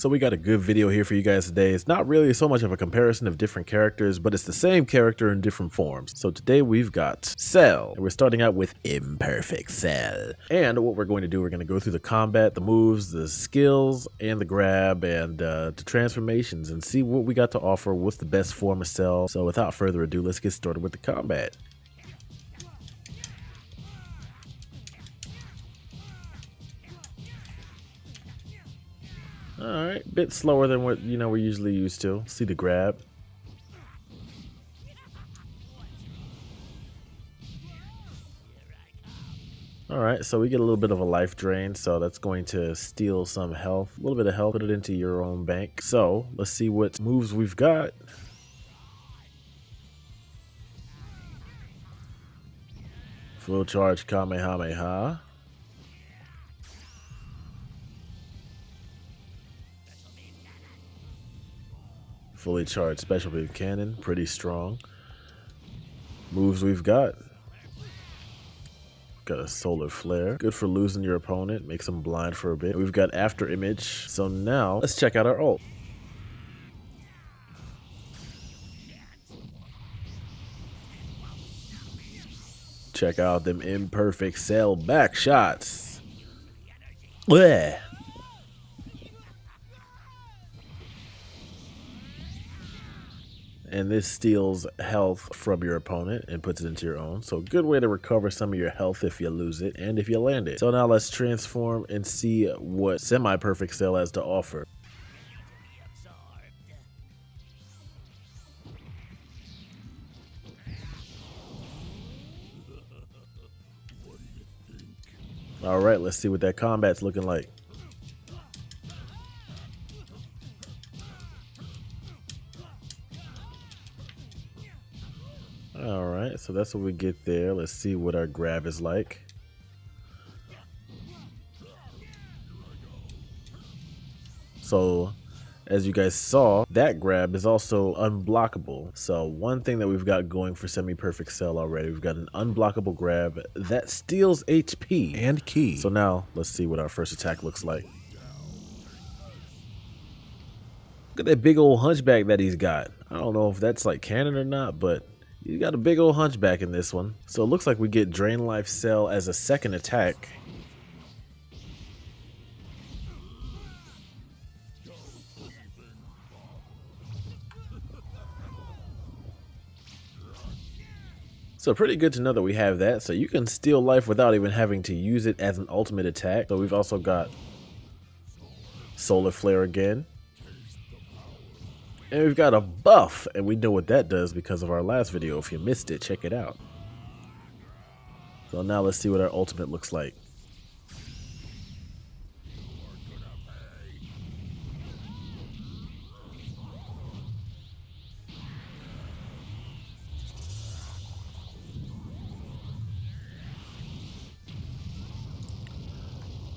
So we got a good video here for you guys today. It's not really so much of a comparison of different characters, but it's the same character in different forms. So today we've got Cell. And we're starting out with Imperfect Cell. And what we're going to do, we're going to go through the combat, the moves, the skills, and the grab, and the transformations, and see what we got to offer with the best form of Cell. So without further ado, let's get started with the combat. Alright, bit slower than what we're usually used to. See the grab. Alright, so we get a little bit of a life drain, so that's going to steal some health. A little bit of health, put it into your own bank. So, let's see what moves we've got. Full charge Kamehameha. Fully charged special beam cannon, pretty strong. Moves we've got. Got a solar flare, good for losing your opponent, makes them blind for a bit. We've got after image, so now let's check out our ult. Check out them Imperfect Cell back shots. Bleh. And this steals health from your opponent and puts it into your own. So good way to recover some of your health if you lose it and if you land it. So now let's transform and see what semi-perfect Cell has to offer. Alright, let's see what that combat's looking like. Alright, so that's what we get there. Let's see what our grab is like. So, as you guys saw, that grab is also unblockable. So one thing that we've got going for semi-perfect Cell already, we've got an unblockable grab that steals HP and key. So now, let's see what our first attack looks like. Look at that big old hunchback that he's got. I don't know if that's like canon or not, but you got a big old hunchback in this one. So it looks like we get Drain Life Cell as a second attack. So pretty good to know that we have that. So you can steal life without even having to use it as an ultimate attack. So we've also got Solar Flare again. And we've got a buff, and we know what that does because of our last video. If you missed it, check it out. So now let's see what our ultimate looks like.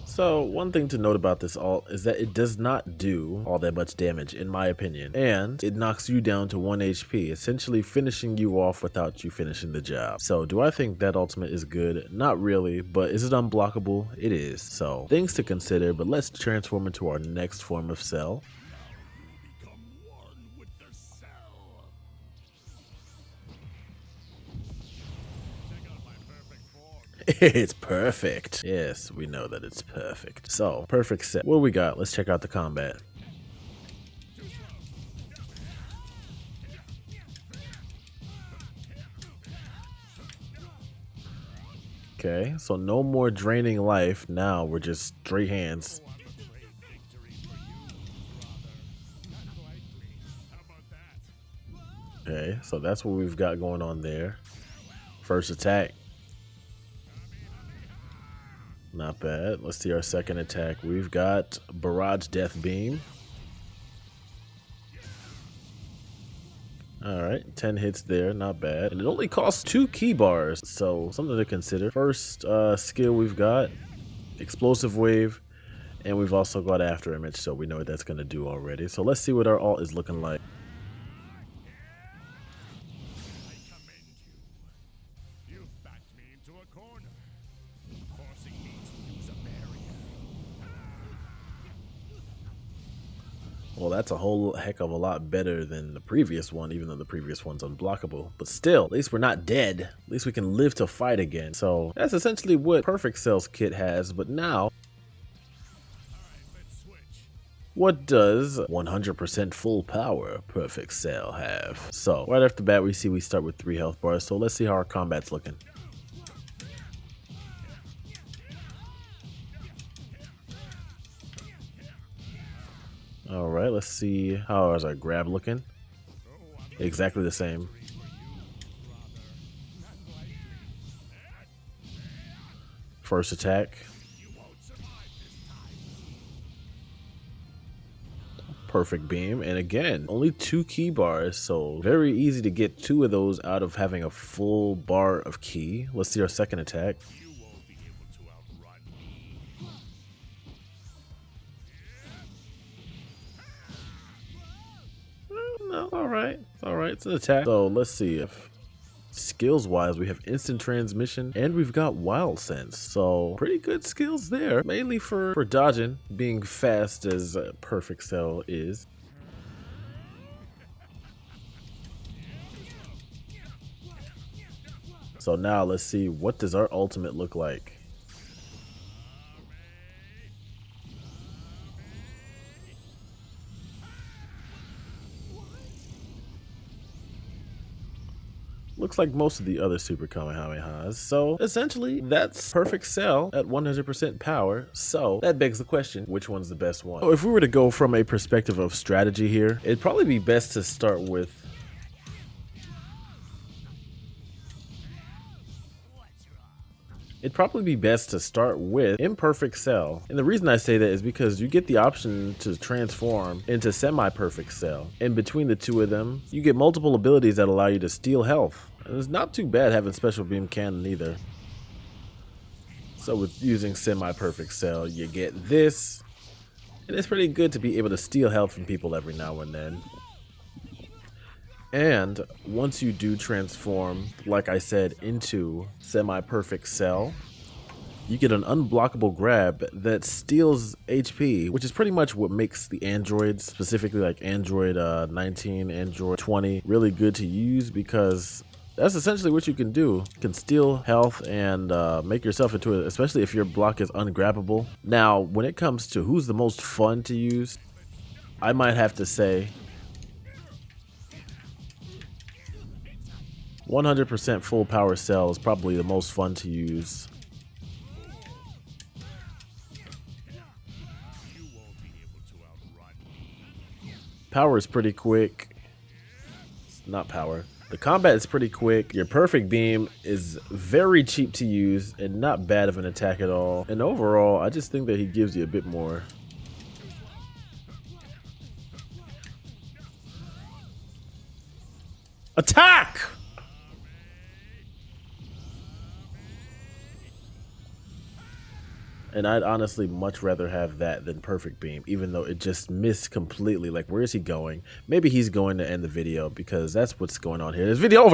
So one thing to note about this ult is that it does not do all that much damage in my opinion, and it knocks you down to 1 HP, essentially finishing you off without you finishing the job. So do I think that ultimate is good? Not really, but is it unblockable? It is. So things to consider, but let's transform into our next form of Cell. It's perfect. Yes, we know that it's perfect. So, perfect set. What do we got? Let's check out the combat. Okay, so no more draining life. Now we're just straight hands. Okay, so that's what we've got going on there. First attack. Not bad. Let's see our second attack. We've got Barrage Death Beam. Alright, 10 hits there, not bad. And it only costs 2 key bars, so something to consider. First skill we've got, Explosive Wave, and we've also got After Image, so we know what that's going to do already. So let's see what our ult is looking like. Well, that's a whole heck of a lot better than the previous one, even though the previous one's unblockable. But still, at least we're not dead. At least we can live to fight again. So that's essentially what Perfect Cell's kit has. But now, what does 100% full power Perfect Cell have? So right off the bat, we start with 3 health bars. So let's see how our combat's looking. All right, let's see how is our grab looking. Exactly the same. First attack. Perfect beam, and again, only 2 key bars, so very easy to get 2 of those out of having a full bar of key. Let's see our second attack. No, all right, it's an attack. So let's see if skills wise we have instant transmission and we've got wild sense, so pretty good skills there, mainly for dodging, being fast as Perfect Cell is. So now let's see, what does our ultimate look like? Looks like most of the other Super Kamehamehas. So essentially, that's Perfect Cell at 100% power. So that begs the question, which one's the best one? So if we were to go from a perspective of strategy here, it'd probably be best to start with Imperfect Cell. And the reason I say that is because you get the option to transform into semi-perfect cell. And between the 2 of them, you get multiple abilities that allow you to steal health. And it's not too bad having special beam cannon either. So with using semi-perfect cell, you get this. And it's pretty good to be able to steal health from people every now and then. And once you do transform, like I said, into semi-perfect cell, you get an unblockable grab that steals HP, which is pretty much what makes the androids, specifically like Android 19, Android 20, really good to use, because that's essentially what you can do. You can steal health and make yourself into it, especially if your block is ungrabbable. Now, when it comes to who's the most fun to use, I might have to say 100% full power cell is probably the most fun to use. Power is pretty quick. Not power. The combat is pretty quick. Your perfect beam is very cheap to use and not bad of an attack at all. And overall, I just think that he gives you a bit more. Attack! And I'd honestly much rather have that than Perfect Beam, even though it just missed completely. Like, where is he going? Maybe he's going to end the video because that's what's going on here. This video over.